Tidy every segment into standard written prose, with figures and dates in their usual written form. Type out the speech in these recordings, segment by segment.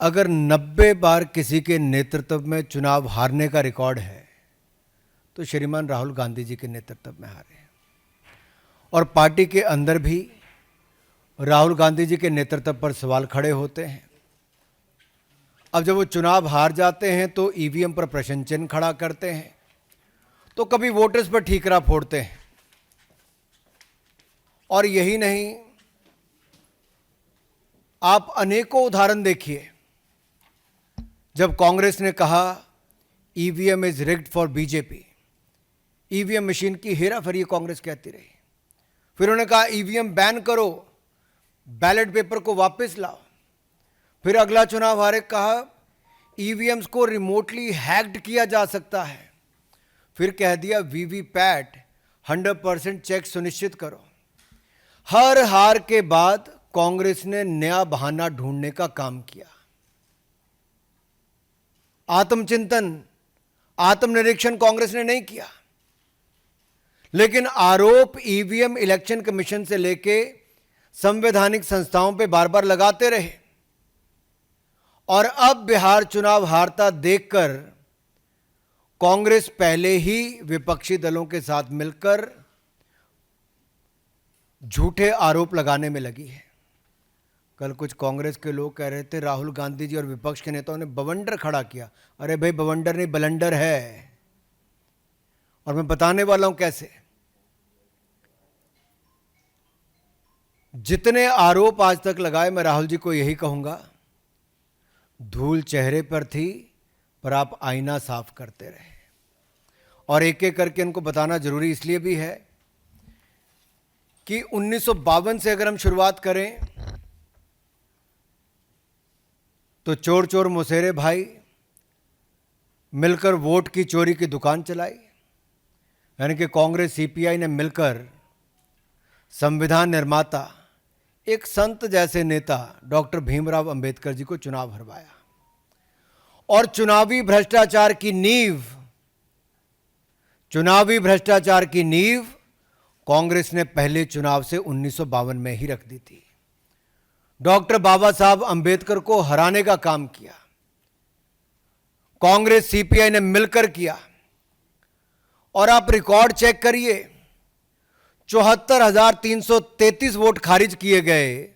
अगर 90 बार किसी के नेतृत्व में चुनाव हारने का रिकॉर्ड है तो श्रीमान राहुल गांधी जी के नेतृत्व में हारे हैं। और पार्टी के अंदर भी राहुल गांधी जी के नेतृत्व पर सवाल खड़े होते हैं। अब जब वो चुनाव हार जाते हैं तो ईवीएम पर प्रश्न चिन्ह खड़ा करते हैं, तो कभी वोटर्स पर ठीकरा फोड़ते हैं। और यही नहीं, आप अनेकों उदाहरण देखिए। जब कांग्रेस ने कहा EVM is rigged for BJP, EVM machine की हेराफेरी कांग्रेस कहती रही। फिर उन्होंने कहा ईवीएम बैन करो, बैलेट पेपर को वापस लाओ। फिर अगला चुनाव हारे कहा ईवीएम्स को रिमोटली हैक्ड किया जा सकता है। फिर कह दिया वीवीपैट 100% चेक सुनिश्चित करो। हर हार के बाद कांग्रेस ने नया बहाना ढूंढने का काम किया। आत्मचिंतन, आत्मनिरीक्षण कांग्रेस ने नहीं किया, लेकिन आरोप ईवीएम इलेक्शन कमीशन से लेके संवैधानिक संस्थाओं पे बार बार लगाते रहे। और अब बिहार चुनाव हारता देखकर कांग्रेस पहले ही विपक्षी दलों के साथ मिलकर झूठे आरोप लगाने में लगी है। कल कुछ कांग्रेस के लोग कह रहे थे राहुल गांधी जी और विपक्ष के नेताओं ने बवंडर खड़ा किया। अरे भाई, बवंडर नहीं, बलंडर है। और मैं बताने वाला हूं कैसे। जितने आरोप आज तक लगाए, मैं राहुल जी को यही कहूंगा, धूल चेहरे पर थी पर आप आईना साफ करते रहे। और एक एक करके इनको बताना जरूरी इसलिए भी है कि 1952 से अगर हम शुरुआत करें तो चोर चोर मुसेरे भाई मिलकर वोट की चोरी की दुकान चलाई। यानी कि कांग्रेस सीपीआई ने मिलकर संविधान निर्माता, एक संत जैसे नेता डॉक्टर भीमराव अंबेडकर जी को चुनाव हरवाया। और चुनावी भ्रष्टाचार की नींव कांग्रेस ने पहले चुनाव से 1952 में ही रख दी थी। डॉक्टर बाबा साहब अंबेडकर को हराने का काम किया कांग्रेस सीपीआई ने मिलकर किया। और आप रिकॉर्ड चेक करिए, 74,333 वोट खारिज किए गए,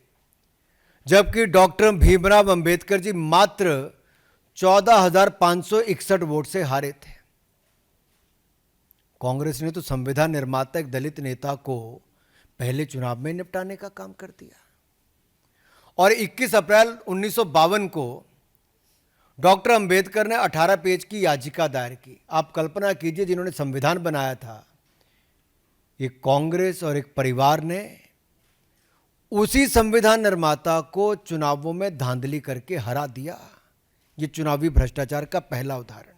जबकि डॉक्टर भीमराव अंबेडकर जी मात्र 14,561 वोट से हारे थे। कांग्रेस ने तो संविधान निर्माता एक दलित नेता को पहले चुनाव में निपटाने का काम कर दिया। और 21 अप्रैल 1952 को डॉक्टर अंबेडकर ने 18 पेज की याचिका दायर की। आप कल्पना कीजिए, जिन्होंने संविधान बनाया था, एक कांग्रेस और एक परिवार ने उसी संविधान निर्माता को चुनावों में धांधली करके हरा दिया। ये चुनावी भ्रष्टाचार का पहला उदाहरण।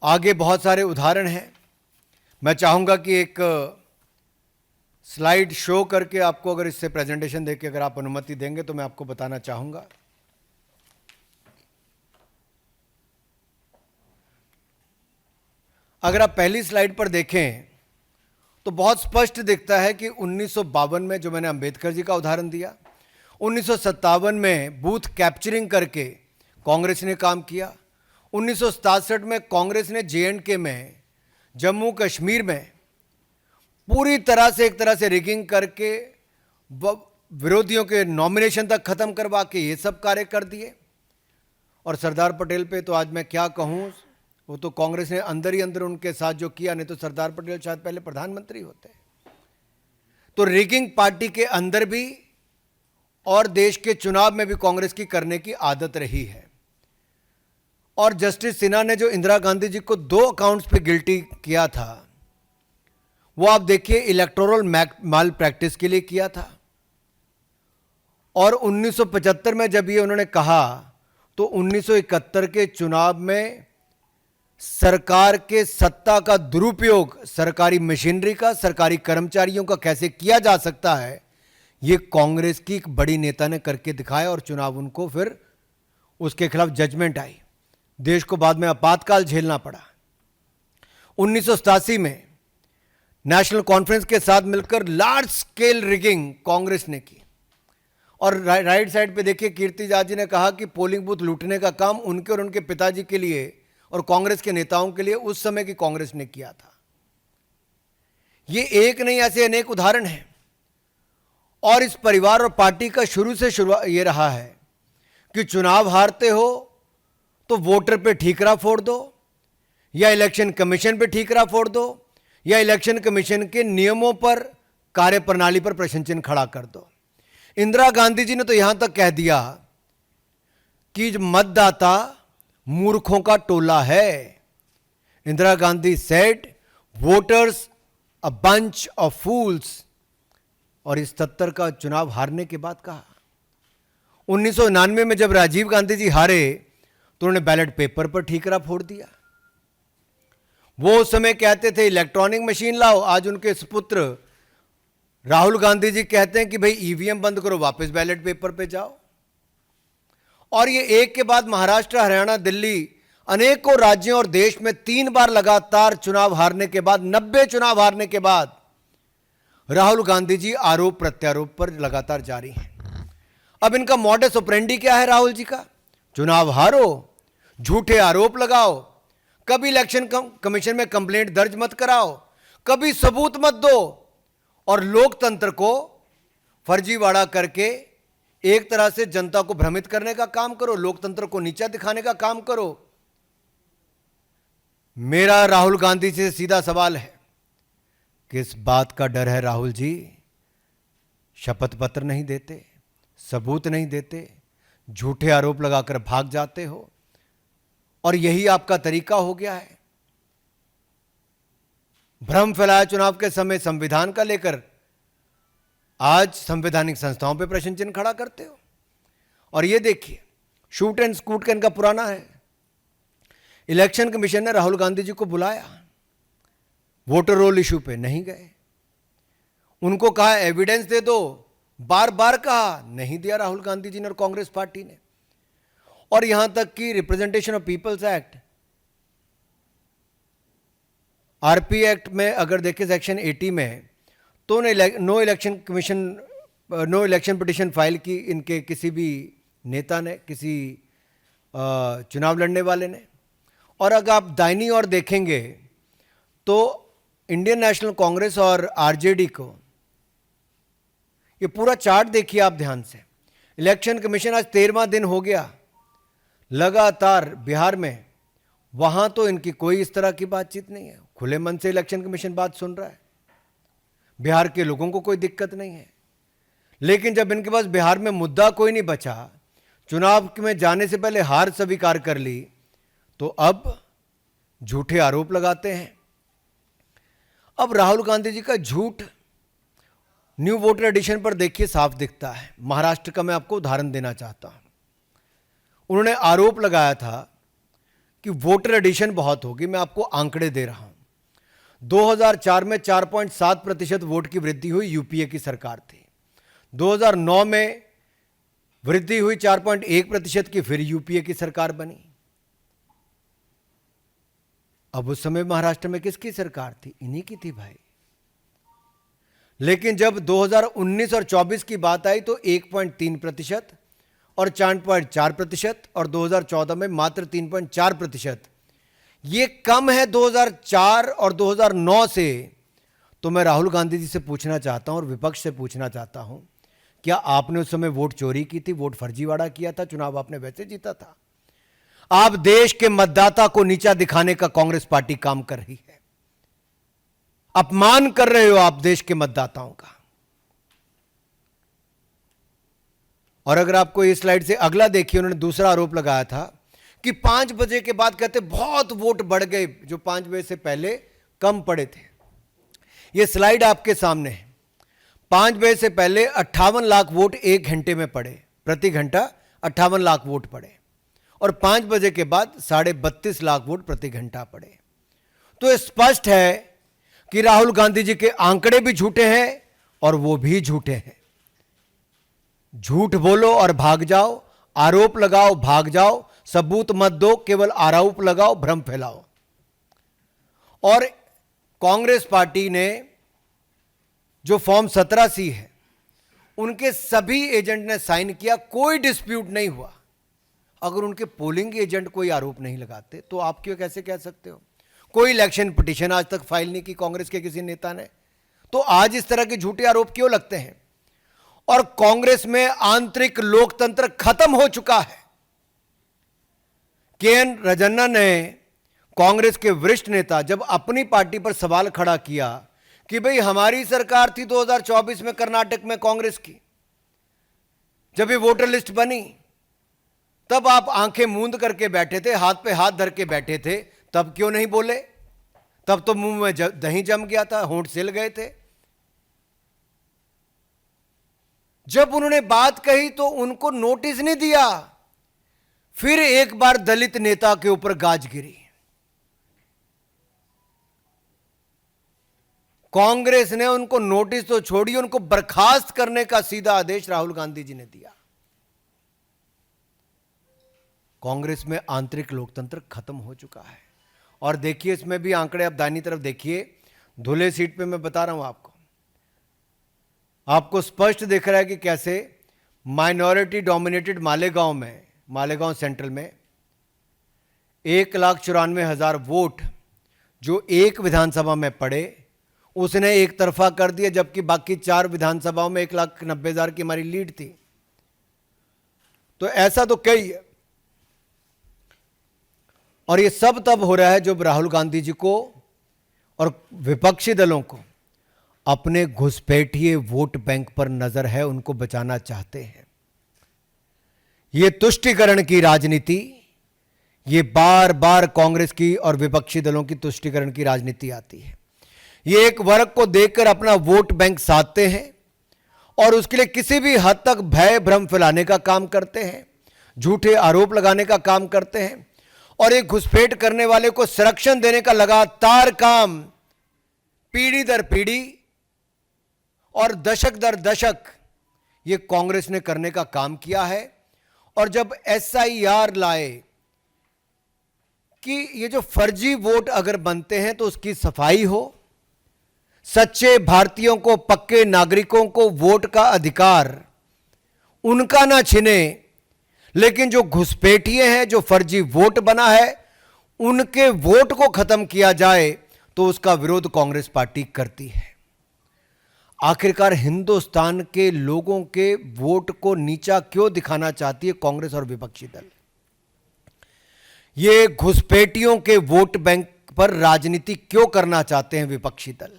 आगे बहुत सारे उदाहरण हैं। मैं चाहूंगा कि एक स्लाइड शो करके आपको, अगर इससे प्रेजेंटेशन देके अगर आप अनुमति देंगे तो मैं आपको बताना चाहूंगा। अगर आप पहली स्लाइड पर देखें तो बहुत स्पष्ट दिखता है कि 1952 में, जो मैंने अंबेडकर जी का उदाहरण दिया, 1957 में बूथ कैप्चरिंग करके कांग्रेस ने काम किया। 1967 में कांग्रेस ने जेएंडके में, जम्मू कश्मीर में पूरी तरह से, एक तरह से रिगिंग करके विरोधियों के नॉमिनेशन तक खत्म करवा के ये सब कार्य कर दिए। और सरदार पटेल पे तो आज मैं क्या कहूँ, वो तो कांग्रेस ने अंदर ही अंदर उनके साथ जो किया, नहीं तो सरदार पटेल शायद पहले प्रधानमंत्री होते। तो रिगिंग पार्टी के अंदर भी और देश के चुनाव में भी कांग्रेस की करने की आदत रही है। और जस्टिस सिन्हा ने जो इंदिरा गांधी जी को 2 अकाउंट्स पे गिल्टी किया था, वो आप देखिए इलेक्टोरल माल प्रैक्टिस के लिए किया था। और 1975 में जब ये उन्होंने कहा, तो 1971 के चुनाव में सरकार के सत्ता का दुरुपयोग सरकारी मशीनरी का, सरकारी कर्मचारियों का कैसे किया जा सकता है, ये कांग्रेस की एक बड़ी नेता ने करके दिखाया। और चुनाव उनको फिर उसके खिलाफ जजमेंट आई। देश को बाद में आपातकाल झेलना पड़ा। 1987 में नेशनल कॉन्फ्रेंस के साथ मिलकर लार्ज स्केल रिगिंग कांग्रेस ने की। और राइट साइड पे देखिए कीर्ति जाजी ने कहा कि पोलिंग बूथ लूटने का काम उनके और उनके पिताजी के लिए और कांग्रेस के नेताओं के लिए उस समय की कांग्रेस ने किया था। ये एक नहीं, ऐसे अनेक उदाहरण हैं। और इस परिवार और पार्टी का शुरू से शुरुआत ये रहा है कि चुनाव हारते हो तो वोटर पे ठीकरा फोड़ दो, या इलेक्शन कमीशन पे ठीकरा फोड़ दो, या इलेक्शन कमीशन के नियमों पर, कार्यप्रणाली पर प्रश्न चिन्ह खड़ा कर दो। इंदिरा गांधी जी ने तो यहां तक कह दिया कि मतदाता मूर्खों का टोला है। Indira Gandhi said voters a bunch of fools. और इस 77 का चुनाव हारने के बाद कहा। 1999 में जब राजीव गांधी जी हारे तो उन्होंने बैलेट पेपर पर ठीकरा फोड़ दिया। वो उस समय कहते थे इलेक्ट्रॉनिक मशीन लाओ, आज उनके सुपुत्र राहुल गांधी जी कहते हैं कि भाई ईवीएम बंद करो, वापस बैलेट पेपर पे जाओ। और ये एक के बाद महाराष्ट्र, हरियाणा, दिल्ली, अनेकों राज्यों और देश में 3 बार लगातार चुनाव हारने के बाद, 90 चुनाव हारने के बाद राहुल गांधी जी आरोप प्रत्यारोप पर लगातार जारी हैं। अब इनका मॉडस ऑपरेंडी क्या है राहुल जी का? चुनाव हारो, झूठे आरोप लगाओ, कभी इलेक्शन कमीशन में कंप्लेंट दर्ज मत कराओ, कभी सबूत मत दो, और लोकतंत्र को फर्जीवाड़ा करके एक तरह से जनता को भ्रमित करने का काम करो, लोकतंत्र को नीचा दिखाने का काम करो। मेरा राहुल गांधी से सीधा सवाल है, किस बात का डर है राहुल जी? शपथ पत्र नहीं देते, सबूत नहीं देते, झूठे आरोप लगाकर भाग जाते हो, और यही आपका तरीका हो गया है। भ्रम फैलाया चुनाव के समय संविधान का लेकर, आज संवैधानिक संस्थाओं पे प्रश्न चिन्ह खड़ा करते हो। और ये देखिए शूट एंड स्कूट का इनका पुराना है। इलेक्शन कमीशन ने राहुल गांधी जी को बुलाया, वोटर रोल इशू पे नहीं गए। उनको कहा एविडेंस दे दो, बार बार कहा, नहीं दिया राहुल गांधी जी ने और कांग्रेस पार्टी ने। और यहां तक कि representation of people's act, RP act में अगर देखें सेक्शन 80 में, तो नो इलेक्शन पिटिशन फाइल की इनके किसी भी नेता ने, किसी चुनाव लड़ने वाले ने। और अगर आप दाहिनी ओर देखेंगे तो इंडियन नेशनल कांग्रेस और आरजेडी को, ये पूरा चार्ट देखिए आप ध्यान से। इलेक्शन कमीशन आज 13वां दिन हो गया लगातार बिहार में, वहां तो इनकी कोई इस तरह की बातचीत नहीं है, खुले मन से इलेक्शन कमीशन बात सुन रहा है, बिहार के लोगों को कोई दिक्कत नहीं है। लेकिन जब इनके पास बिहार में मुद्दा कोई नहीं बचा, चुनाव में जाने से पहले हार स्वीकार कर ली, तो अब झूठे आरोप लगाते हैं। अब राहुल गांधी जी का झूठ न्यू वोटर एडिशन पर देखिए साफ दिखता है। महाराष्ट्र का मैं आपको उदाहरण देना चाहता हूं। उन्होंने आरोप लगाया था कि वोटर एडिशन बहुत होगी। मैं आपको आंकड़े दे रहा हूं। 2004 में 4.7% वोट की वृद्धि हुई, यूपीए की सरकार थी। 2009 में वृद्धि हुई 4.1% की, फिर यूपीए की सरकार बनी। अब उस समय महाराष्ट्र में किसकी सरकार थी? इन्हीं की थी भाई। लेकिन जब 2019 और 24 की बात आई तो 1.3% और 4.4%, और 2014 में मात्र 3.4%। ये कम है 2004 और 2009 से। तो मैं राहुल गांधी जी से पूछना चाहता हूं और विपक्ष से पूछना चाहता हूं, क्या आपने उस समय वोट चोरी की थी, वोट फर्जीवाड़ा किया था, चुनाव आपने वैसे जीता था? आप देश के मतदाता को नीचा दिखाने का कांग्रेस पार्टी काम कर रही है। अपमान कर रहे हो आप देश के मतदाताओं का। और अगर आपको इस स्लाइड से अगला देखिए, उन्होंने दूसरा आरोप लगाया था कि 5 बजे के बाद कहते बहुत वोट बढ़ गए, जो 5 बजे से पहले कम पड़े थे। यह स्लाइड आपके सामने है। 5 बजे से पहले 58 लाख वोट 1 घंटे में पड़े, प्रति घंटा 58 लाख वोट पड़े, और 5 बजे के बाद 32.5 लाख वोट प्रति घंटा पड़े। तो स्पष्ट है कि राहुल गांधी जी के आंकड़े भी झूठे हैं और वो भी झूठे हैं। झूठ बोलो और भाग जाओ, आरोप लगाओ भाग जाओ, सबूत मत दो, केवल आरोप लगाओ, भ्रम फैलाओ। और कांग्रेस पार्टी ने जो फॉर्म 17C है उनके सभी एजेंट ने साइन किया, कोई डिस्प्यूट नहीं हुआ। अगर उनके पोलिंग एजेंट कोई आरोप नहीं लगाते तो आप क्यों कैसे कह सकते हो? कोई इलेक्शन पिटीशन आज तक फाइल नहीं की कांग्रेस के किसी नेता ने, तो आज इस तरह के झूठे आरोप क्यों लगते हैं? और कांग्रेस में आंतरिक लोकतंत्र खत्म हो चुका है। के.एन. राजन्ना ने, कांग्रेस के वरिष्ठ नेता, जब अपनी पार्टी पर सवाल खड़ा किया कि भाई हमारी सरकार थी 2024 में कर्नाटक में कांग्रेस की, जब ये वोटर लिस्ट बनी तब आप आंखें मूंद करके बैठे थे, हाथ पे हाथ धर के बैठे थे, तब क्यों नहीं बोले? तब तो मुंह में दही जम गया था, होंठ सिल गए थे। जब उन्होंने बात कही तो उनको नोटिस नहीं दिया। फिर एक बार दलित नेता के ऊपर गाज गिरी। कांग्रेस ने उनको नोटिस तो छोड़ी, उनको बर्खास्त करने का सीधा आदेश राहुल गांधी जी ने दिया। कांग्रेस में आंतरिक लोकतंत्र खत्म हो चुका है। और देखिए इसमें भी आंकड़े, आप दाहिनी तरफ देखिए, धुले सीट पे मैं बता रहा हूं आपको स्पष्ट दिख रहा है कि कैसे माइनॉरिटी डोमिनेटेड मालेगांव में, मालेगांव सेंट्रल में 1,94,000 वोट जो एक विधानसभा में पड़े उसने एक तरफा कर दिया, जबकि बाकी 4 विधानसभाओं में 1,90,000 की हमारी लीड थी। तो ऐसा तो कई है। और ये सब तब हो रहा है जब राहुल गांधी जी को और विपक्षी दलों को अपने घुसपैठिए वोट बैंक पर नजर है, उनको बचाना चाहते हैं। ये तुष्टीकरण की राजनीति, ये बार बार कांग्रेस की और विपक्षी दलों की तुष्टीकरण की राजनीति आती है। ये एक वर्ग को देखकर अपना वोट बैंक साधते हैं और उसके लिए किसी भी हद तक भय भ्रम फैलाने का काम करते हैं, झूठे आरोप लगाने का काम करते हैं और एक घुसपैठ करने वाले को संरक्षण देने का लगातार काम पीढ़ी दर पीढ़ी और दशक दर दशक ये कांग्रेस ने करने का काम किया है। और जब SIR लाए कि ये जो फर्जी वोट अगर बनते हैं तो उसकी सफाई हो, सच्चे भारतीयों को, पक्के नागरिकों को वोट का अधिकार उनका ना छिने, लेकिन जो घुसपैठिए हैं, जो फर्जी वोट बना है, उनके वोट को खत्म किया जाए, तो उसका विरोध कांग्रेस पार्टी करती है। आखिरकार हिंदुस्तान के लोगों के वोट को नीचा क्यों दिखाना चाहती है कांग्रेस और विपक्षी दल? ये घुसपैठियों के वोट बैंक पर राजनीति क्यों करना चाहते हैं विपक्षी दल?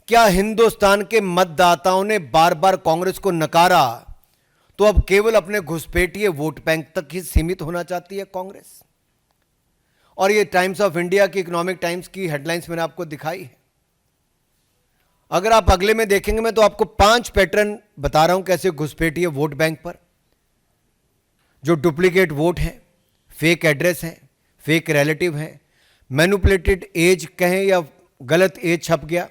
क्या हिंदुस्तान के मतदाताओं ने बार बार कांग्रेस को नकारा तो अब केवल अपने घुसपैठिए वोट बैंक तक ही सीमित होना चाहती है कांग्रेस? और ये टाइम्स ऑफ इंडिया की, इकोनॉमिक टाइम्स की हेडलाइंस मैंने आपको दिखाई है। अगर आप अगले में देखेंगे, मैं तो आपको 5 पैटर्न बता रहा हूं कैसे घुसपैठिए वोट बैंक पर जो डुप्लीकेट वोट हैं, फेक एड्रेस हैं, फेक रिलेटिव हैं, मैनिपुलेटेड एज कहें या गलत एज छप गया,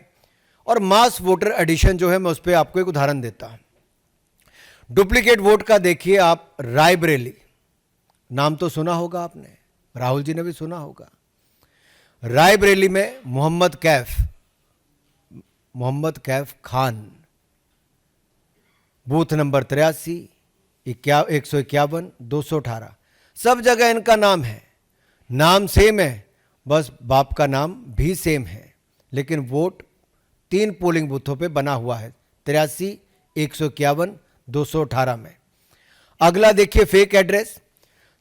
और मास वोटर एडिशन जो है, मैं उस पर आपको एक उदाहरण देता हूं। डुप्लीकेट वोट का देखिए आप, रायबरेली नाम तो सुना होगा आपने, राहुल जी ने भी सुना होगा। रायबरेली में मोहम्मद कैफ खान, बूथ नंबर 83, 151, 218, सब जगह इनका नाम है, नाम सेम है, बस बाप का नाम भी सेम है, लेकिन वोट 3 पोलिंग बूथों पे बना हुआ है, 83, 151, 218 में। अगला देखिए fake address,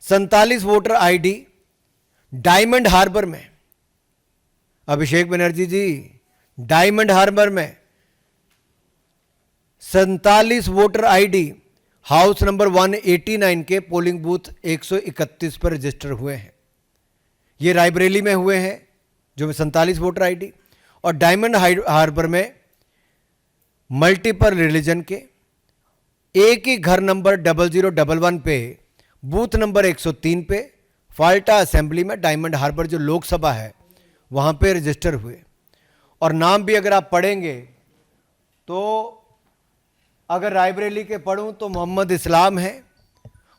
47 voter ID Diamond Harbour में। अभिषेक बनर्जी जी, डायमंड हार्बर में 47 वोटर आईडी हाउस नंबर 189 के पोलिंग बूथ 131 पर रजिस्टर हुए हैं। ये रायबरेली में हुए हैं जो 47 वोटर आईडी, और डायमंड हार्बर में मल्टीपल रिलीजन के एक ही घर नंबर 0011 पे, बूथ नंबर 103 पे, फाल्टा असेंबली में, डायमंड हार्बर जो लोकसभा है वहाँ पे रजिस्टर हुए। और नाम भी अगर आप पढ़ेंगे तो अगर रायबरेली के पढ़ूं तो मोहम्मद इस्लाम है,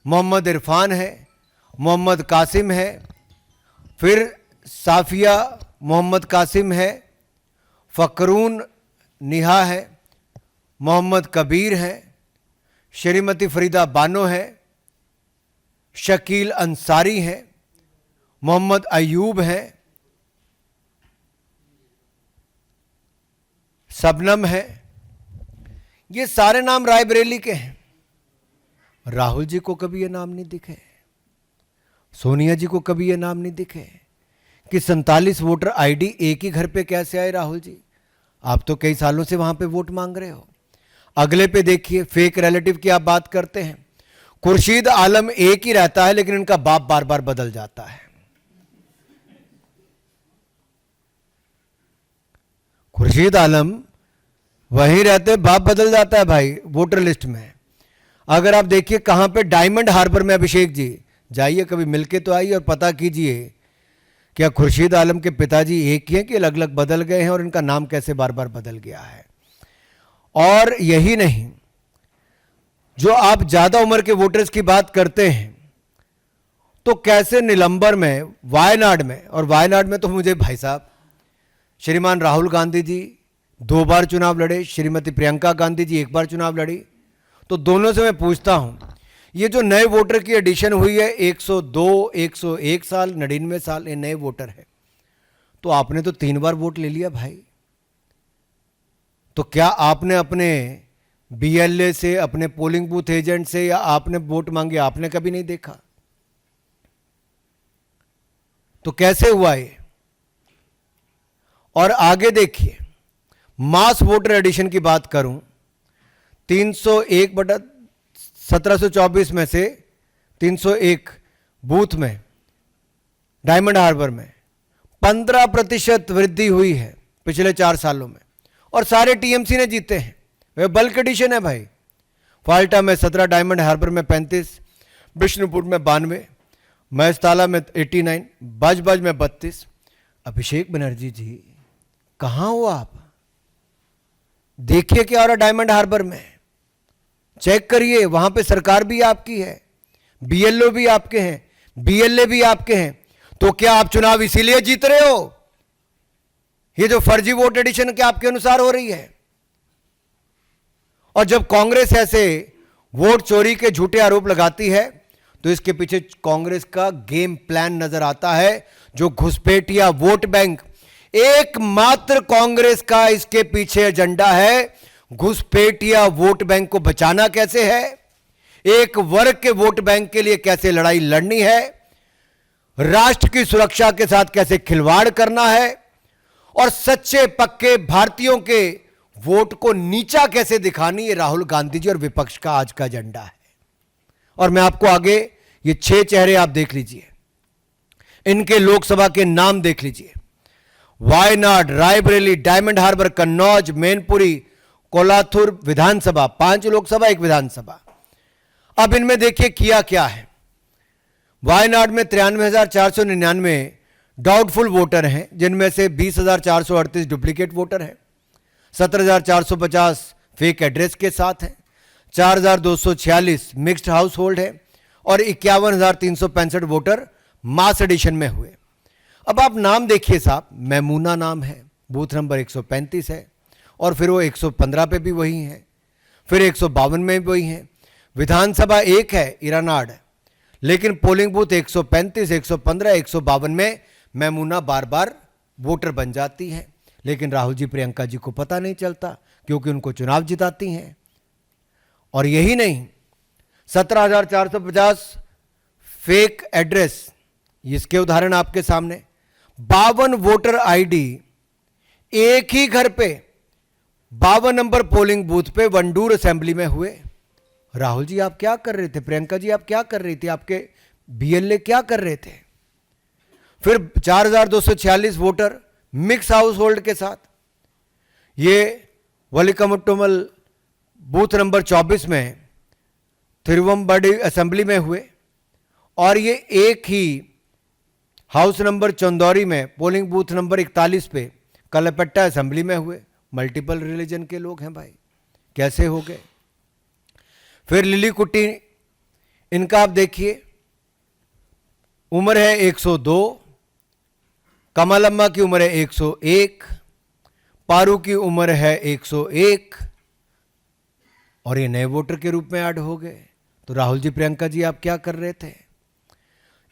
मोहम्मद इरफान है, मोहम्मद कासिम है, फिर साफिया मोहम्मद कासिम है, फ़करून निहा है, मोहम्मद कबीर हैं, श्रीमती फरीदा बानो है, शकील अंसारी हैं, मोहम्मद अयूब हैं, सबनम है। ये सारे नाम रायबरेली के हैं। राहुल जी को कभी ये नाम नहीं दिखे, सोनिया जी को कभी ये नाम नहीं दिखे कि 47 वोटर आईडी एक ही घर पे कैसे आए। राहुल जी, आप तो कई सालों से वहां पे वोट मांग रहे हो। अगले पे देखिए, फेक रिलेटिव की आप बात करते हैं। खुर्शीद आलम एक ही रहता है, लेकिन इनका बाप बार बार बदल जाता है। खुर्शीद आलम वहीं रहते, बाप बदल जाता है भाई वोटर लिस्ट में। अगर आप देखिए कहां पे, डायमंड हार्बर में। अभिषेक जी जाइए, कभी मिलके तो आइए और पता कीजिए क्या खुर्शीद आलम के पिताजी एक ही हैं कि अलग अलग बदल गए हैं, और इनका नाम कैसे बार बार बदल गया है। और यही नहीं, जो आप ज्यादा उम्र के वोटर्स की बात करते हैं, तो कैसे निलंबर में, वायनाड में, और वायनाड में तो मुझे भाई साहब श्रीमान राहुल गांधी जी 2 बार चुनाव लड़े, श्रीमती प्रियंका गांधी जी 1 बार चुनाव लड़ी। तो दोनों से मैं पूछता हूं, ये जो नए वोटर की एडिशन हुई है 102, 101 साल, 99 साल, ये नए वोटर है। तो आपने तो 3 बार वोट ले लिया भाई। तो क्या आपने अपने बीएलए से, अपने पोलिंग बूथ एजेंट से, या आपने वोट मांगे, आपने कभी नहीं देखा? तो कैसे हुआ ये? और आगे देखिए, मास वोटर एडिशन की बात करूं, 301/1724 में से 301 बूथ में डायमंड हार्बर में 15% वृद्धि हुई है पिछले 4 सालों में, और सारे टीएमसी ने जीते हैं। वे बल्क एडिशन है भाई। फाल्टा में 17, डायमंड हार्बर में 35, बिष्णुपुर में 92, महेशताला में 89, बाजबाज में 32। अभिषेक बनर्जी जी कहां हो आप? देखिए क्या हो रहा डायमंड हार्बर में, चेक करिए। वहां पे सरकार भी आपकी है, बीएलओ भी आपके हैं, बीएलए भी आपके हैं। तो क्या आप चुनाव इसीलिए जीत रहे हो? ये जो फर्जी वोट एडिशन के आपके अनुसार हो रही है। और जब कांग्रेस ऐसे वोट चोरी के झूठे आरोप लगाती है, तो इसके पीछे कांग्रेस का गेम प्लान नजर आता है, जो घुसपैठिया वोट बैंक। एकमात्र कांग्रेस का इसके पीछे एजेंडा है, घुसपैठिया वोट बैंक को बचाना कैसे है, एक वर्ग के वोट बैंक के लिए कैसे लड़ाई लड़नी है, राष्ट्र की सुरक्षा के साथ कैसे खिलवाड़ करना है, और सच्चे पक्के भारतीयों के वोट को नीचा कैसे दिखानी, ये राहुल गांधी जी और विपक्ष का आज का एजेंडा है। और मैं आपको आगे ये 6 चेहरे आप देख लीजिए, इनके लोकसभा के नाम देख लीजिए। वायनाड, रायबरेली, डायमंड हार्बर, कन्नौज, मैनपुरी, कोलाथुर विधानसभा, 5 लोकसभा 1 विधानसभा। अब इनमें देखिए किया क्या है। वायनाड में 93,499 डाउटफुल वोटर हैं, जिनमें से 20,438 डुप्लीकेट वोटर हैं, 17,450 फेक एड्रेस के साथ हैं, 4,246 मिक्स्ड हाउस होल्ड है, और 51,365 वोटर मास एडिशन में हुए। अब आप नाम देखिए साहब, मैमूना नाम है, बूथ नंबर 135 है, और फिर वो 115 पे भी वही है, फिर 152 में भी वही है। विधानसभा 1 है इरानाड, लेकिन पोलिंग बूथ 135, 115, 152 में मैमूना बार बार वोटर बन जाती है। लेकिन राहुल जी प्रियंका जी को पता नहीं चलता, क्योंकि उनको चुनाव जिताती हैं। और यही नहीं, 17,450 फेक एड्रेस, इसके उदाहरण आपके सामने। 52 वोटर आईडी एक ही घर पे 52 नंबर पोलिंग बूथ पे वंडूर असेंबली में हुए। राहुल जी आप क्या कर रहे थे, प्रियंका जी आप क्या कर रही थी, आपके बीएलए क्या कर रहे थे? फिर 4,246 वोटर मिक्स हाउस होल्ड के साथ, ये वलिकमट्टुमल बूथ नंबर 24 में थिरुवंबडी असेंबली में हुए, और ये एक ही हाउस नंबर चंदौरी में पोलिंग बूथ नंबर 41 पे कलपट्टा असेंबली में हुए। मल्टीपल रिलीजन के लोग हैं भाई, कैसे हो गए? फिर लिली कुट्टी, इनका आप देखिए, उम्र है 102, कमलम्मा की उम्र है 101, पारू की उम्र है 101, और ये नए वोटर के रूप में ऐड हो गए। तो राहुल जी, प्रियंका जी, आप क्या कर रहे थे?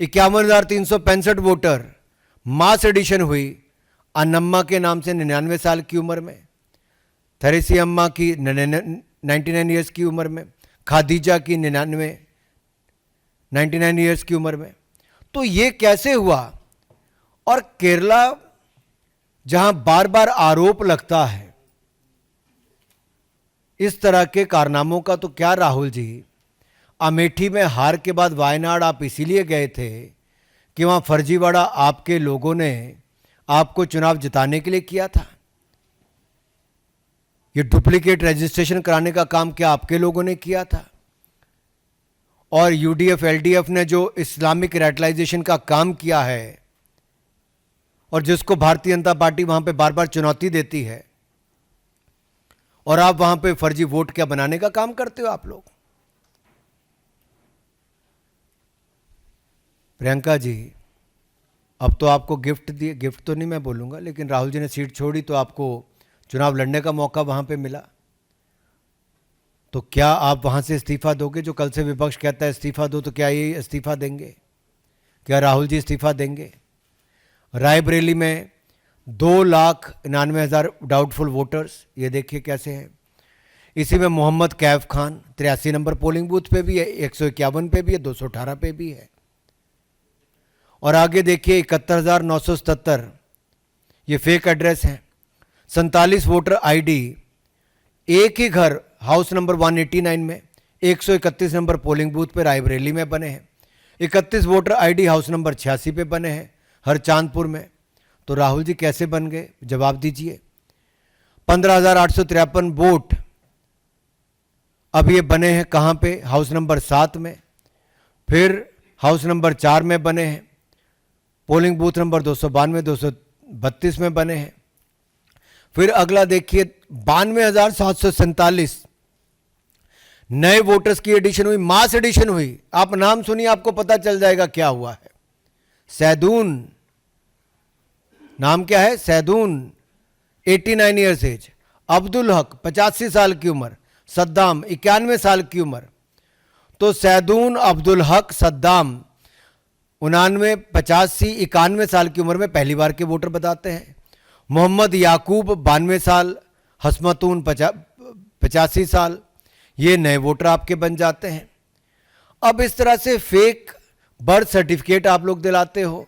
51,365 वोटर मास एडिशन हुई अन्नम्मा के नाम से 99 साल की उम्र में, थेरेसी अम्मा की 99 ईयर्स की उम्र में, खादीजा की 99 ईयर्स की उम्र में। तो ये कैसे हुआ? और केरला जहां बार बार आरोप लगता है इस तरह के कारनामों का, तो क्या राहुल जी, अमेठी में हार के बाद वायनाड आप इसीलिए गए थे कि वहां फर्जीवाड़ा आपके लोगों ने आपको चुनाव जिताने के लिए किया था? ये डुप्लीकेट रजिस्ट्रेशन कराने का काम क्या आपके लोगों ने किया था? और यूडीएफ एलडीएफ ने जो इस्लामिक रेडिकलाइजेशन का काम किया है और जिसको भारतीय जनता पार्टी वहां पे बार बार चुनौती देती है, और आप वहां पे फर्जी वोट क्या बनाने का काम करते हो आप लोग? प्रियंका जी, अब तो आपको गिफ्ट दिए, गिफ्ट तो नहीं मैं बोलूंगा, लेकिन राहुल जी ने सीट छोड़ी तो आपको चुनाव लड़ने का मौका वहां पे मिला। तो क्या आप वहां से इस्तीफा दोगे? जो कल से विपक्ष कहता है इस्तीफा दो, तो क्या ये इस्तीफा देंगे? क्या राहुल जी इस्तीफा देंगे? रायबरेली में 2,99,000 डाउटफुल वोटर्स, ये देखिए कैसे हैं। इसी में Mohammad Kaif Khan 83 number polling booth पे भी है, 151 पे भी है, 218 पे भी है। और आगे देखिए 71,977 ये फेक एड्रेस हैं। 47 वोटर आईडी एक ही घर हाउस नंबर 189 में 131 नंबर पोलिंग बूथ पे रायबरेली में बने हैं। 31 वोटर आईडी हाउस नंबर 86 पे बने हैं हर चांदपुर में। तो राहुल जी कैसे बन गए? जवाब दीजिए। 15,853 वोट अब ये बने हैं कहाँ पे? हाउस नंबर 7 में, फिर हाउस नंबर 4 में बने हैं, पोलिंग बूथ नंबर 292 232 में बने हैं। फिर अगला देखिए 92,747 नए वोटर्स की एडिशन हुई, मास एडिशन हुई। आप नाम सुनिए, आपको पता चल जाएगा क्या हुआ है। सैदून, नाम क्या है? सैदून 89 ईयर्स एज, अब्दुल हक 85 साल की उम्र, सद्दाम 91 साल की उम्र। तो सैदून, अब्दुल हक, सद्दाम 99, 85, 91 साल की उम्र में पहली बार के वोटर बताते हैं। मोहम्मद याकूब 92 साल, हसमतून 85 साल, ये नए वोटर आपके बन जाते हैं। अब इस तरह से फेक बर्थ सर्टिफिकेट आप लोग दिलाते हो,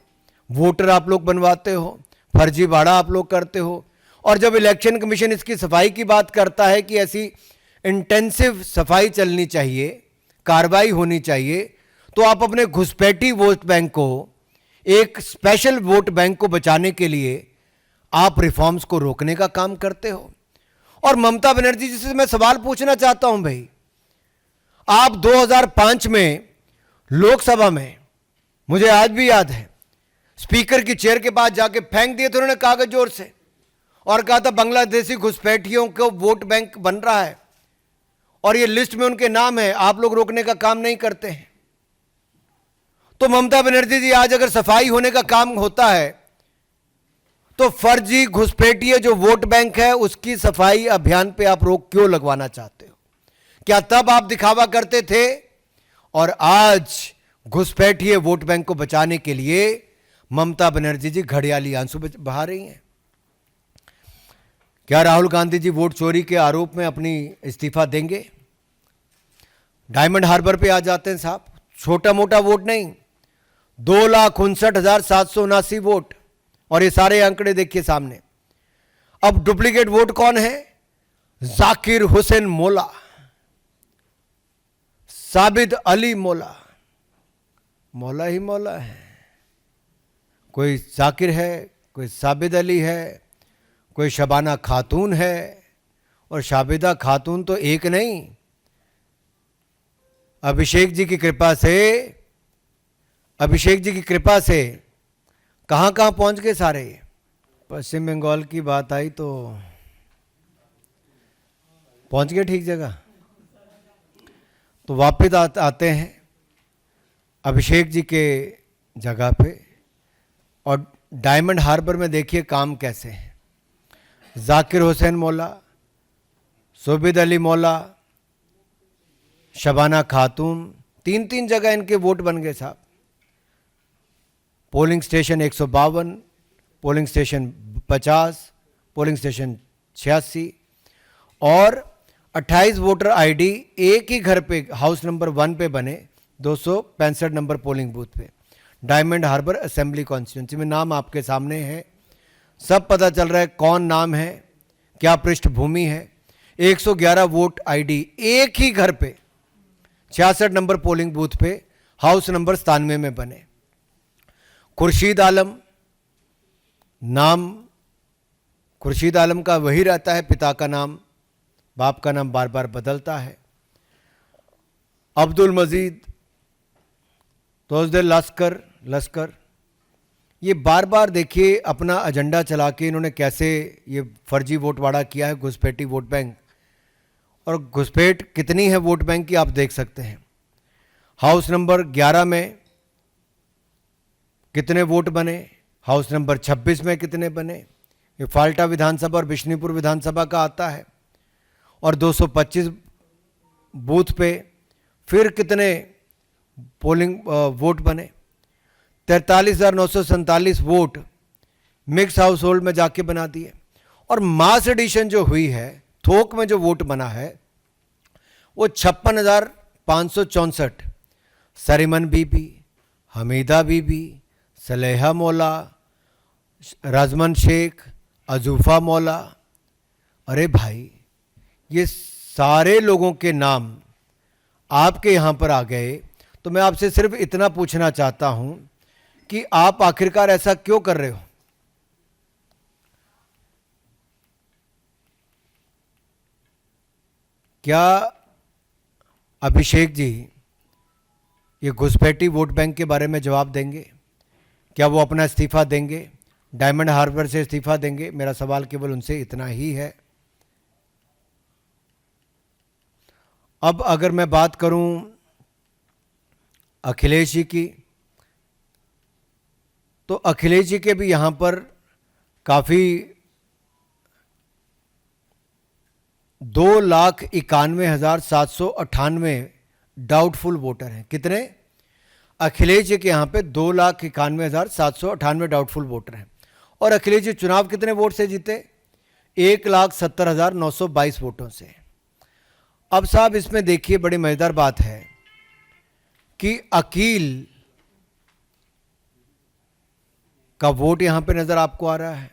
वोटर आप लोग बनवाते हो, फर्जीवाड़ा आप लोग करते हो। और जब इलेक्शन कमीशन इसकी सफाई की बात करता है कि ऐसी इंटेंसिव सफाई चलनी चाहिए, कार्रवाई होनी चाहिए, तो आप अपने घुसपैठी वोट बैंक को, एक स्पेशल वोट बैंक को बचाने के लिए आप रिफॉर्म्स को रोकने का काम करते हो। और ममता बनर्जी जी से मैं सवाल पूछना चाहता हूं भाई, आप 2005 में लोकसभा में, मुझे आज भी याद है, स्पीकर की चेयर के पास जाके फेंक दिए थे उन्होंने कागज जोर से, और कहा था बांग्लादेशी घुसपैठियों को वोट बैंक बन रहा है और ये लिस्ट में उनके नाम है, आप लोग रोकने का काम नहीं करते हैं। तो ममता बनर्जी जी, आज अगर सफाई होने का काम होता है तो फर्जी घुसपैठिए जो वोट बैंक है उसकी सफाई अभियान पे आप रोक क्यों लगवाना चाहते हो? क्या तब आप दिखावा करते थे और आज घुसपैठिए वोट बैंक को बचाने के लिए ममता बनर्जी जी घड़ियाली आंसू बहा रही हैं? क्या राहुल गांधी जी वोट चोरी के आरोप में अपनी इस्तीफा देंगे? डायमंड हार्बर पे आ जाते हैं साहब, छोटा मोटा वोट नहीं, 2,59,779 वोट, और ये सारे आंकड़े देखिए सामने। अब डुप्लीकेट वोट कौन है? जाकिर हुसैन मोला, साबिद अली मोला, मौला ही मौला है। कोई जाकिर है, कोई साबिद अली है, कोई शबाना खातून है, और शाबिदा खातून तो एक नहीं। अभिषेक जी की कृपा से, अभिषेक जी की कृपा से कहां कहां पहुंच गए सारे। पश्चिम बंगाल की बात आई तो पहुंच गए ठीक जगह। तो वापस आते हैं अभिषेक जी के जगह पे, और डायमंड हार्बर में देखिए काम कैसे है। जाकिर हुसैन मौला, सुबिद अली मौला, शबाना खातून, 3-3 जगह इनके वोट बन गए साहब। Polling station 152, polling station 50, polling station 86 और 28 वोटर आईडी एक ही घर पे हाउस नंबर 1 पे बने, 265 नंबर पोलिंग बूथ पे, डायमंड हार्बर असेंबली कॉन्स्टिट्यूंसी में। नाम आपके सामने है, सब पता चल रहा है कौन नाम है, क्या पृष्ठभूमि है। 111 वोट आईडी एक ही घर पे 66 नंबर पोलिंग बूथ पे हाउस नंबर 97 में बने। खुर्शीद आलम, नाम खुर्शीद आलम का वही रहता है, पिता का नाम, बाप का नाम बार बार बदलता है। अब्दुल मजीद, तोजदे लश्कर, ये बार बार देखिए अपना एजेंडा चला के इन्होंने कैसे ये फर्जी वोटवाड़ा किया है, घुसपैठी वोट बैंक। और घुसपैठ कितनी है वोट बैंक की आप देख सकते हैं। हाउस नंबर 11 में कितने वोट बने, हाउस नंबर 26 में कितने बने, ये फाल्टा विधानसभा और बिशनीपुर विधानसभा का आता है। और 225 बूथ पे फिर कितने पोलिंग वोट बने, 43,947 वोट मिक्स हाउस होल्ड में जाके बना दिए। और मास एडिशन जो हुई है, थोक में जो वोट बना है वो 56,564, सरीमन बीबी, हमीदा बीबी, सलेहा मौला, रजमन शेख, अजूफा मौला। अरे भाई, ये सारे लोगों के नाम आपके यहाँ पर आ गए। तो मैं आपसे सिर्फ इतना पूछना चाहता हूँ कि आप आखिरकार ऐसा क्यों कर रहे हो? क्या अभिषेक जी ये घुसपैठी वोट बैंक के बारे में जवाब देंगे? क्या वो अपना इस्तीफा देंगे, डायमंड हार्बर से इस्तीफा देंगे? मेरा सवाल केवल उनसे इतना ही है। अब अगर मैं बात करूं अखिलेश जी की, तो अखिलेश जी के भी यहां पर काफ़ी 2,91,798 डाउटफुल वोटर हैं। कितने? अखिलेश जी के यहाँ पे 2,91,798 डाउटफुल वोटर हैं। और अखिलेश जी चुनाव कितने वोट से जीते? 1,70,922 वोटों से। अब साहब इसमें देखिए बड़ी मज़ेदार बात है कि अकील का वोट यहाँ पे नज़र आपको आ रहा है,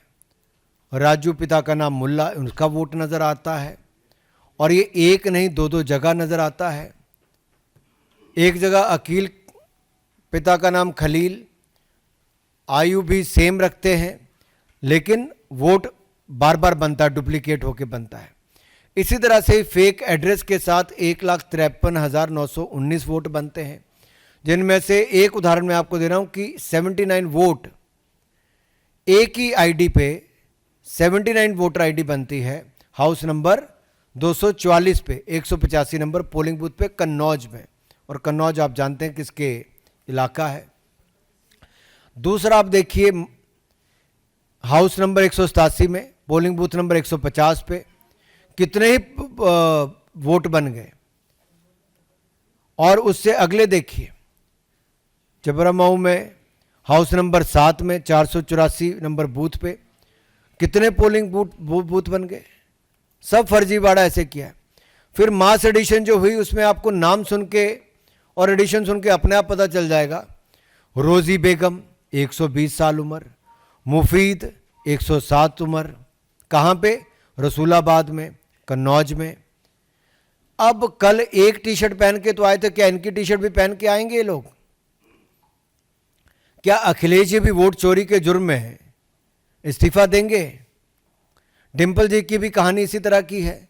राजू पिता का नाम मुल्ला, उनका वोट नज़र आता है। और ये एक नहीं दो जगह नज़र आता है। एक जगह अकील पिता का नाम खलील, आयु भी सेम रखते हैं, लेकिन वोट बार बार बनता है, डुप्लीकेट होके बनता है। इसी तरह से फेक एड्रेस के साथ 1,53,919 वोट बनते हैं, जिनमें से एक उदाहरण मैं आपको दे रहा हूं कि 79 वोट एक ही आईडी पे 79 वोटर आईडी बनती है हाउस नंबर 244 पे, 185 नंबर पोलिंग बूथ पे कन्नौज में। और कन्नौज आप जानते हैं किसके इलाका है। दूसरा आप देखिए हाउस नंबर 187 में पोलिंग बूथ नंबर 150 पे कितने ही वोट बन गए। और उससे अगले देखिए जबरामऊ में हाउस नंबर 7 में 484 नंबर बूथ पे कितने पोलिंग बूथ बन गए। सब फर्जीवाड़ा ऐसे किया है। फिर मास एडिशन जो हुई उसमें आपको नाम सुन के और एडिशन सुन के अपने आप पता चल जाएगा। रोज़ी बेगम 120 साल उम्र, मुफीद 107 उम्र, कहाँ पे? रसूलाबाद में, कन्नौज में। अब कल एक टी शर्ट पहन के तो आए थे, क्या इनकी टी शर्ट भी पहन के आएंगे ये लोग? क्या अखिलेश जी भी वोट चोरी के जुर्म में इस्तीफा देंगे? डिम्पल जी की भी कहानी इसी तरह की है।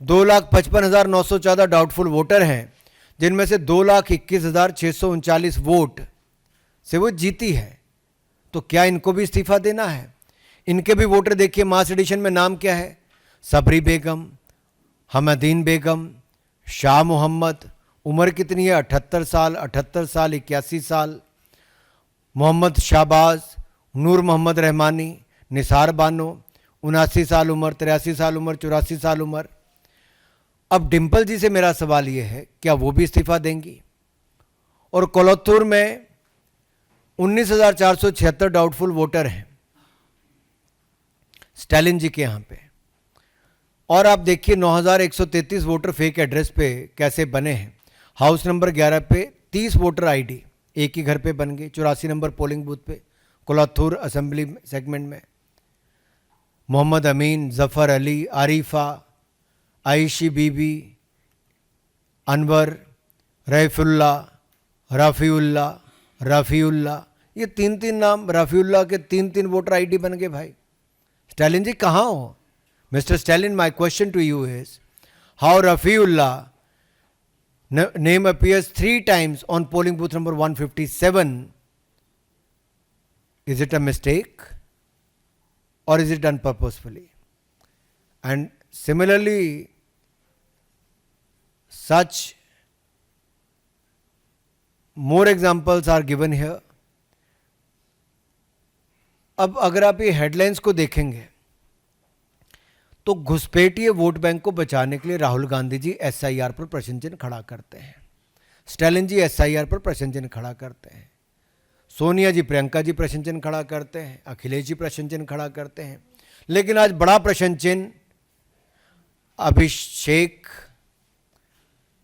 2,55,914 डाउटफुल वोटर हैं, जिनमें से 2,21,639 वोट से वो जीती है। तो क्या इनको भी इस्तीफा देना है? इनके भी वोटर देखिए मास एडिशन में नाम क्या है? सबरी बेगम, हमदीन बेगम, शाह मोहम्मद, उम्र कितनी है? 78 साल, 81 साल, मोहम्मद शाहबाज, नूर मोहम्मद रहमानी, निसार बानो 79 साल उम्र, 83 साल उम्र, 84 साल उम्र। अब डिम्पल जी से मेरा सवाल ये है, क्या वो भी इस्तीफा देंगी? और कोलत्तूर में 19,476 डाउटफुल वोटर हैं स्टालिन जी के यहाँ पे, और आप देखिए 9,133 वोटर फेक एड्रेस पे कैसे बने हैं। हाउस नंबर 11 पे 30 वोटर आईडी एक ही घर पे बन गए। 84 नंबर पोलिंग बूथ पे कोलत्तूर असेंबली सेगमेंट में मोहम्मद अमीन, जफ़र अली, आरिफा, आयशी बीबी, अनवर, रईफुल्ला, रफ़ीउल्ला, ये तीन तीन नाम, रफ़ीउल्ला के तीन तीन वोटर आईडी बन गए भाई। स्टालिन जी कहाँ हो? Mister Stalin, my question to you is, how Rafiullah name appears 3 times on polling booth number 157? Is it a mistake or is it done purposefully? And similarly, such more examples are given here. अब अगर आप ये headlines को देखेंगे तो घुसपैठिए vote bank को बचाने के लिए राहुल गांधी जी एसआईआर पर प्रश्न चिन्ह खड़ा करते हैं, स्टालिन जी एसआईआर पर प्रश्न चिन्ह खड़ा करते हैं, सोनिया जी, प्रियंका जी प्रश्न चिन्ह खड़ा करते हैं, अखिलेश जी प्रश्न चिन्ह खड़ा करते हैं। लेकिन आज बड़ा प्रश्न चिन्ह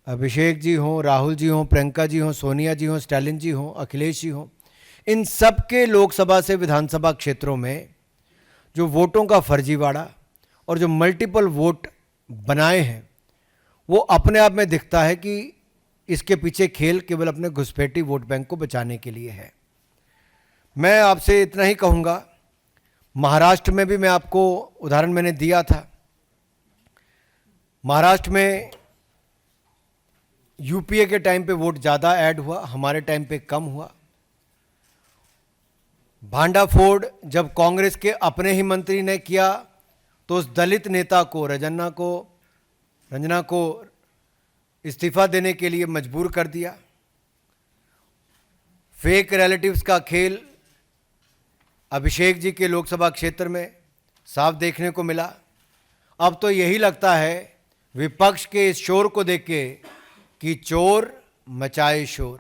अभिषेक जी हों, राहुल जी हों, प्रियंका जी हों, सोनिया जी हों, स्टालिन जी हों, अखिलेश जी हों, इन सब के लोकसभा से विधानसभा क्षेत्रों में जो वोटों का फर्जीवाड़ा और जो मल्टीपल वोट बनाए हैं, वो अपने आप में दिखता है कि इसके पीछे खेल केवल अपने घुसपैठी वोट बैंक को बचाने के लिए है। मैं आपसे इतना ही कहूँगा, महाराष्ट्र में भी मैं आपको उदाहरण मैंने दिया था। महाराष्ट्र में यूपीए के टाइम पे वोट ज़्यादा ऐड हुआ, हमारे टाइम पे कम हुआ। भांडाफोड़ जब कांग्रेस के अपने ही मंत्री ने किया तो उस दलित नेता को रंजना को इस्तीफा देने के लिए मजबूर कर दिया। फेक रिलेटिव्स का खेल अभिषेक जी के लोकसभा क्षेत्र में साफ देखने को मिला। अब तो यही लगता है विपक्ष के इस शोर को देख के कि चोर मचाए शोर।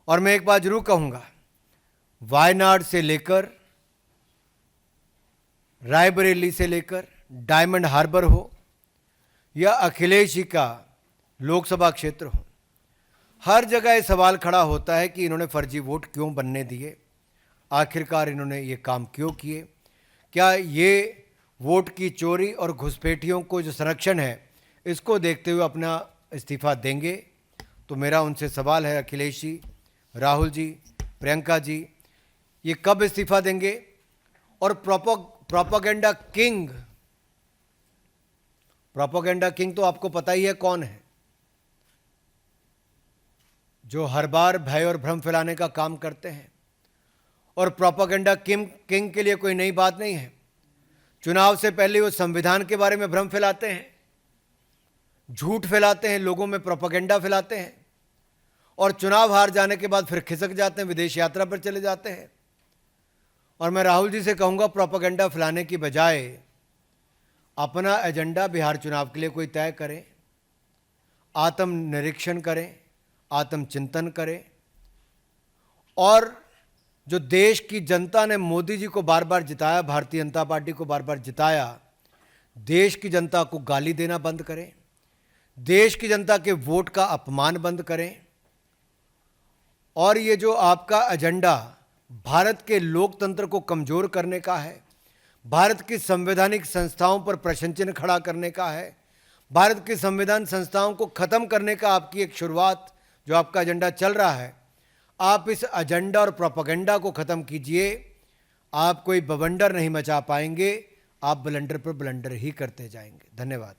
और मैं एक बात जरूर कहूँगा, वायनाड से लेकर रायबरेली से लेकर डायमंड हार्बर हो या अखिलेश जी का लोकसभा क्षेत्र हो, हर जगह ये सवाल खड़ा होता है कि इन्होंने फर्जी वोट क्यों बनने दिए, आखिरकार इन्होंने ये काम क्यों किए, क्या ये वोट की चोरी और घुसपैठियों को जो संरक्षण है इसको देखते हुए अपना इस्तीफा देंगे? तो मेरा उनसे सवाल है, अखिलेश जी, राहुल जी, प्रियंका जी, ये कब इस्तीफा देंगे? और प्रोपेगेंडा किंग तो आपको पता ही है कौन है, जो हर बार भय और भ्रम फैलाने का काम करते हैं। और प्रोपेगेंडा किंग के लिए कोई नई बात नहीं है। चुनाव से पहले वो संविधान के बारे में भ्रम फैलाते हैं, झूठ फैलाते हैं, लोगों में प्रोपेगेंडा फैलाते हैं, और चुनाव हार जाने के बाद फिर खिसक जाते हैं, विदेश यात्रा पर चले जाते हैं। और मैं राहुल जी से कहूँगा, प्रोपेगेंडा फैलाने की बजाय अपना एजेंडा बिहार चुनाव के लिए कोई तय करें, आत्मनिरीक्षण करें, आत्मचिंतन करें। और जो देश की जनता ने मोदी जी को बार बार जिताया, भारतीय जनता पार्टी को बार बार जिताया, देश की जनता को गाली देना बंद करें, देश की जनता के वोट का अपमान बंद करें। और ये जो आपका एजेंडा भारत के लोकतंत्र को कमज़ोर करने का है, भारत की संवैधानिक संस्थाओं पर प्रश्न चिन्ह खड़ा करने का है, भारत की संविधान संस्थाओं को ख़त्म करने का आपकी एक शुरुआत जो आपका एजेंडा चल रहा है, आप इस एजेंडा और प्रोपेगेंडा को ख़त्म कीजिए। आप कोई बवंडर नहीं मचा पाएंगे, आप ब्लंडर पर ब्लंडर ही करते जाएंगे। धन्यवाद।